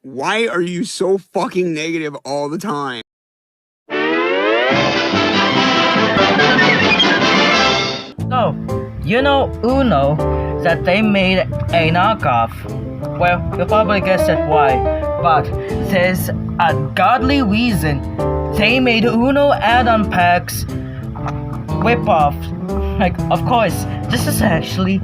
Why are you so fucking negative all the time? So, you know Uno, that they made a knockoff. Well, you'll probably guess at why, but there's a godly reason they made Uno add-on packs rip-off. Like, of course, this is actually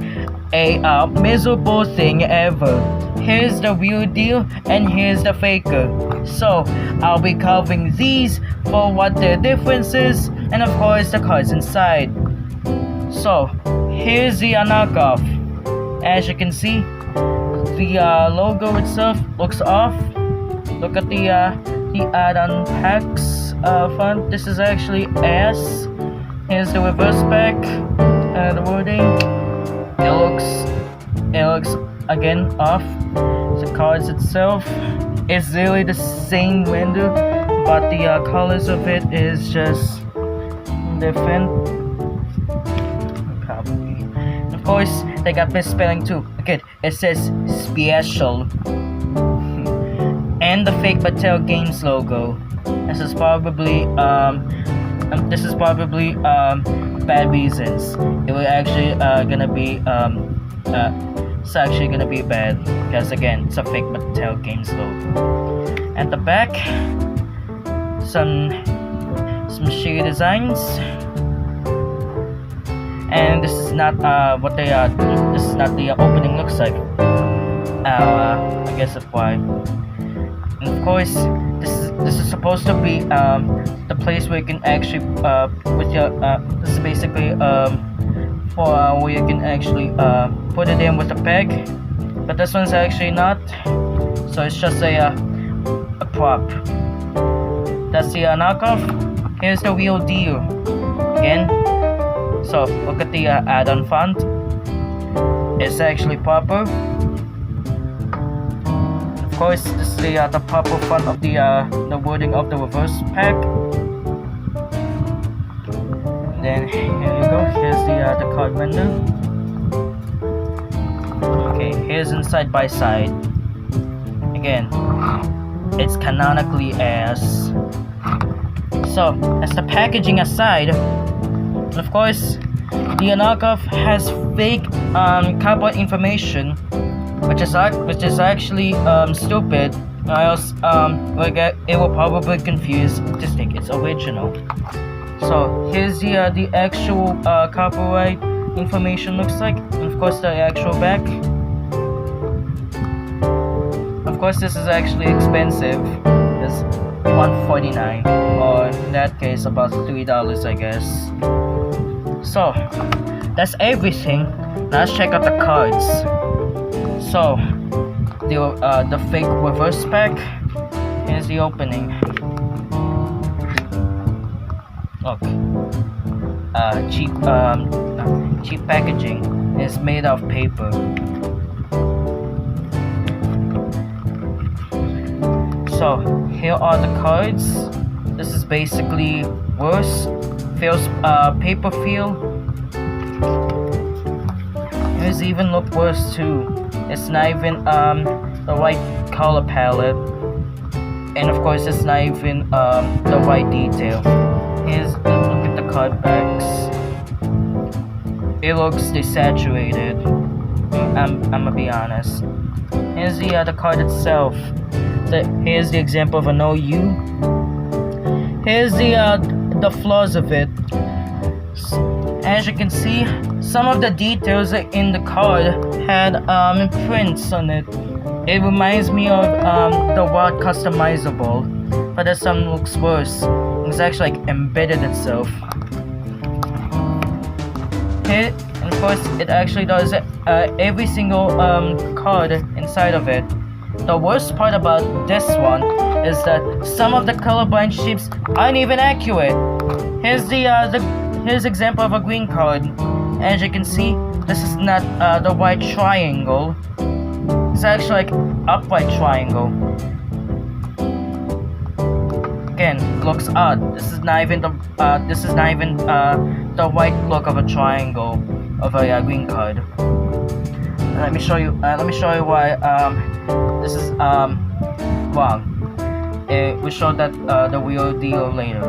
a miserable thing ever. Here's the real deal, and here's the faker. So, I'll be covering these for what their difference is, and of course the cards inside. So, here's the knockoff. As you can see, the logo itself looks off. Look at the add-on packs front. This is actually S. Here's the reverse back. The wording. It looks again off. The cards itself is really the same render, but the colors of it is just different. Probably. Of course, they got misspelling too. Again, it says special. And the fake Mattel Games logo. This is probably bad reasons. It was actually gonna be it's actually gonna be bad because again, it's a fake Mattel Games logo. At the back, some shitty designs. And this is not what they this is not the opening looks like. I guess that's why. And of course, this is supposed to be the place where you can actually with your this is basically for where you can actually put it in with a peg, but this one's actually not. So it's just a prop. That's the knockoff. Here's the real deal. Again. So look at the add-on font. It's actually proper. Of course, this is the proper font of the wording of the reverse pack. And then here you go. Here's the card render. Okay, here's inside by side. Again, it's canonically S. So as the packaging aside. Of course, the knockoff has fake cardboard information, which is actually stupid. Else, it will probably confuse to think it's original. So here's the actual copyright information looks like, and of course the actual back. Of course, this is actually expensive. It's $149, or in that case about $3, I guess. So that's everything. Now let's check out the cards. So the fake reverse pack. Here's the opening. Look, cheap packaging. It's made of paper. So here are the cards. This is basically worse. Feels paper feel. It's even look worse too. It's not even the right color palette, and of course it's not even the right detail. Here's look at the card backs. It looks desaturated. I'm gonna be honest. Here's the card itself. Here's the example of an OU. Here's the flaws of it. As you can see, some of the details in the card had prints on it. It reminds me of the word customizable, but this one looks worse. It's actually like embedded itself. Here, and of course, it actually does every single card inside of it. The worst part about this one is that some of the colorblind sheets aren't even accurate. Here's example of a green card. As you can see, this is not the right triangle. It's actually like upright triangle. Again, looks odd. This is not even the right look of a triangle of a green card. Let me show you why this is wrong. It will show that the real deal later.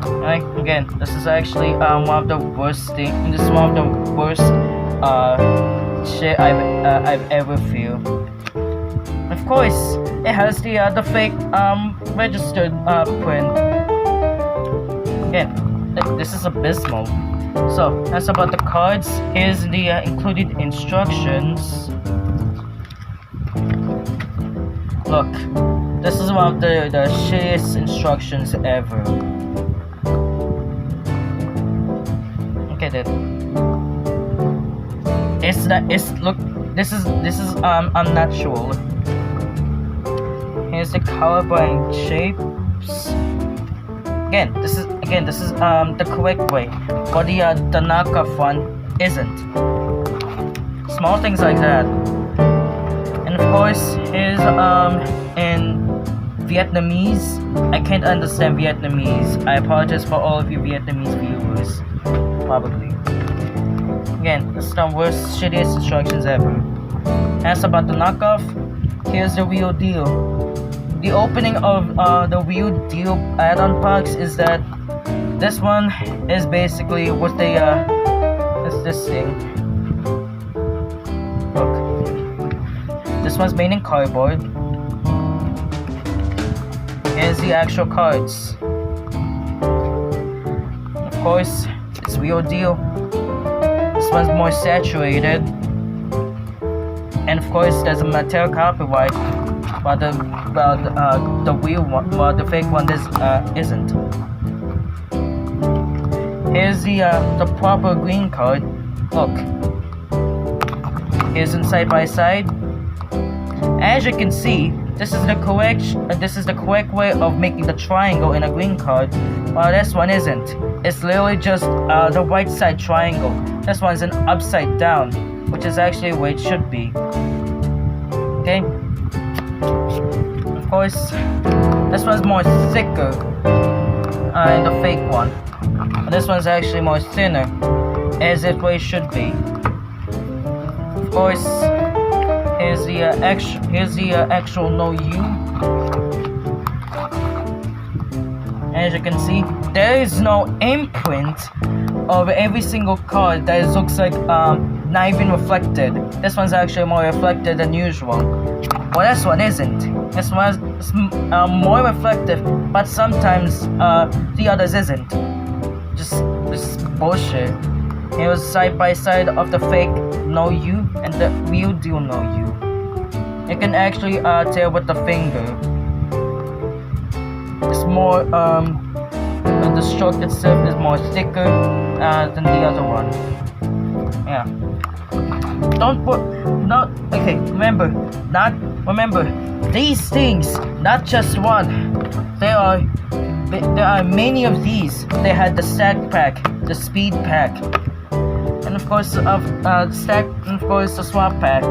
Alright, again, this is actually one of the worst thing. This is one of the worst shit I've ever feel. Of course, it has the fake registered print. Again, this is abysmal. So that's about the cards. Here's the included instructions. Look, this is one of the shittiest instructions ever. Okay then. Look, this is unnatural. Here's the colorblind shapes. Again, this is the correct way, but the knockoff one isn't. Small things like that. And of course, here's in Vietnamese. I can't understand Vietnamese. I apologize for all of you Vietnamese viewers. Probably. Again, this is the worst, shittiest instructions ever. As about the knockoff, here's the real deal. The opening of the real deal add-on packs is that this one is basically what they it's this thing. Look, this one's made in cardboard. Here's the actual cards. Of course, it's real deal. This one's more saturated, and of course, there's a material copyright. But the real one, the fake one isn't. Here's the proper green card. Look. Here's in side by side. As you can see, this is the correct way of making the triangle in a green card. While this one isn't. It's literally just the right side triangle. This one's an upside down, which is actually where it should be. Okay. Of course, this one's more thicker than the fake one. This one's actually more thinner, as it way should be. Of course, here's the actual no U. As you can see, there is no imprint of every single card that looks like not even reflected. This one's actually more reflected than usual. Well, this one isn't. This one's more reflective, but sometimes the others isn't. Just bullshit. It was side by side of the fake no U and the real deal no U. You can actually tell with the finger. It's more the stroke itself is more thicker than the other one. Yeah. Remember, these things, not just one. There are many of these. They had the stack pack, the speed pack, and of course the swap pack.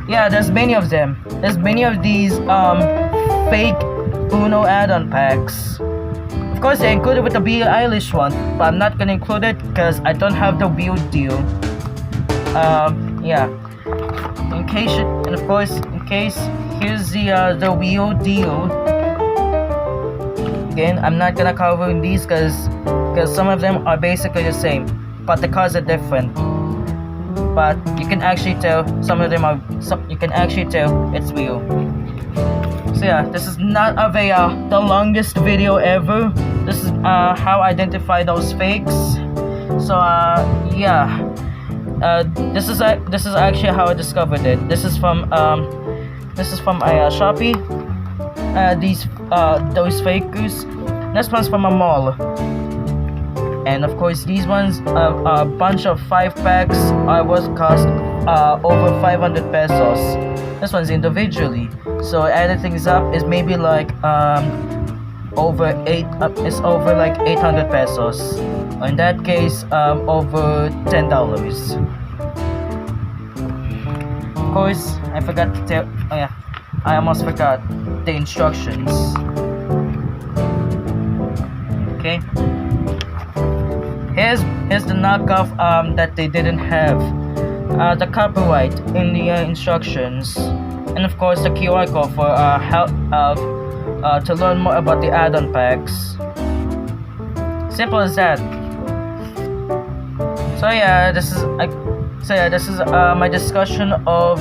Yeah, there's many of them. There's many of these fake Uno add-on packs. Of course, they're included with the Billie Eilish one, but I'm not gonna include it because I don't have the real deal. Yeah. In case, here's the real deal. Again, I'm not gonna cover these because some of them are basically the same, but the cards are different. But you can actually tell you can actually tell it's real. So yeah, this is not the longest video ever. This is how I identify those fakes. So yeah. This is actually how I discovered it. This is from Shopee. Those fakers. This one's from a mall. And of course, these ones, a bunch of 5 packs was cost over 500 pesos. This one's individually. So adding things up is maybe like it's over like 800 pesos. In that case, over $10. Of course, I forgot to tell. Oh yeah, I almost forgot the instructions. Okay. Here's the knockoff that they didn't have. The copyright in the instructions. and of course the QR code for help to learn more about the add-on packs. Simple as that. So yeah, this is my discussion of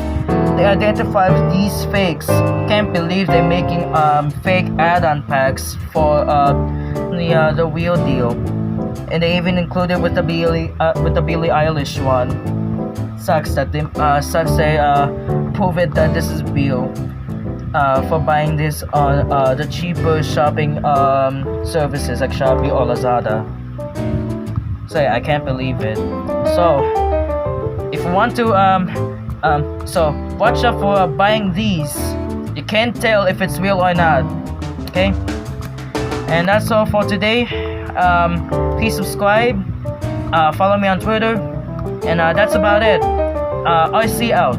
the identify these fakes. Can't believe they're making fake add-on packs for the real deal, and they even included with the Billie Eilish one. Sucks they prove it that this is real for buying this on the cheaper shopping services like Shopee or Lazada. So yeah, I can't believe it. So if you want to so watch out for buying these. You can't tell if it's real or not. Okay, and that's all for today. Please subscribe, follow me on Twitter, and that's about it. RC out.